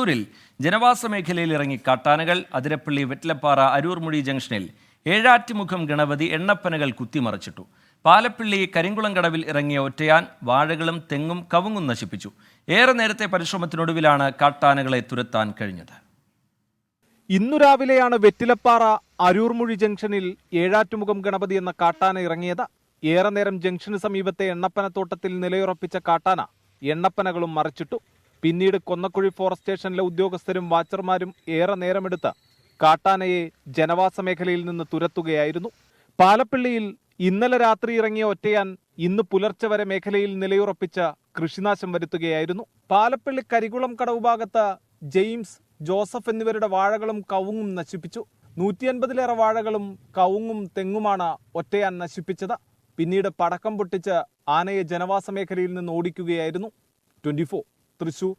ൂരിൽ ജനവാസ മേഖലയിൽ ഇറങ്ങി കാട്ടാനകൾ. അതിരപ്പള്ളി വെറ്റിലപ്പാറ അരൂർമുഴി ജംഗ്ഷനിൽ ഏഴാറ്റുമുഖം ഗണപതി എണ്ണപ്പനകൾ കുത്തിമറിച്ചിട്ടു. പാലപ്പിള്ളി കരിങ്കുളം കടവിൽ ഇറങ്ങിയ ഒറ്റയാൻ വാഴകളും തെങ്ങും കവുങ്ങും നശിപ്പിച്ചു. ഏറെ നേരത്തെ പരിശ്രമത്തിനൊടുവിലാണ് കാട്ടാനകളെ തുരത്താൻ കഴിഞ്ഞത്. ഇന്നു രാവിലെയാണ് വെറ്റിലപ്പാറ അരൂർമുഴി ജംഗ്ഷനിൽ ഏഴാറ്റുമുഖം ഗണപതി എന്ന കാട്ടാന ഇറങ്ങിയത്. ഏറെ നേരം ജംഗ്ഷന് സമീപത്തെ എണ്ണപ്പനത്തോട്ടത്തിൽ നിലയുറപ്പിച്ച കാട്ടാന എണ്ണപ്പനകളും മറിച്ചിട്ടു. പിന്നീട് കൊന്നക്കുഴി ഫോറസ്റ്റ് സ്റ്റേഷനിലെ ഉദ്യോഗസ്ഥരും വാച്ചർമാരും ഏറെ നേരമെടുത്ത് കാട്ടാനയെ ജനവാസ മേഖലയിൽ നിന്ന് തുരത്തുകയായിരുന്നു. പാലപ്പിള്ളിയിൽ ഇന്നലെ രാത്രി ഇറങ്ങിയ ഒറ്റയാൻ ഇന്ന് പുലർച്ചെ വരെ മേഖലയിൽ നിലയുറപ്പിച്ച കൃഷിനാശം വരുത്തുകയായിരുന്നു. പാലപ്പിള്ളി കരികുളം കടവ് ഭാഗത്ത് ജെയിംസ്, ജോസഫ് എന്നിവരുടെ വാഴകളും കവുങ്ങും നശിപ്പിച്ചു. 150-ലേറെ വാഴകളും കവുങ്ങും തെങ്ങുമാണ് ഒറ്റയാൻ നശിപ്പിച്ചത്. പിന്നീട് പടക്കം പൊട്ടിച്ച് ആനയെ ജനവാസ മേഖലയിൽ നിന്ന് ഓടിക്കുകയായിരുന്നു. 24 തൃശൂർ.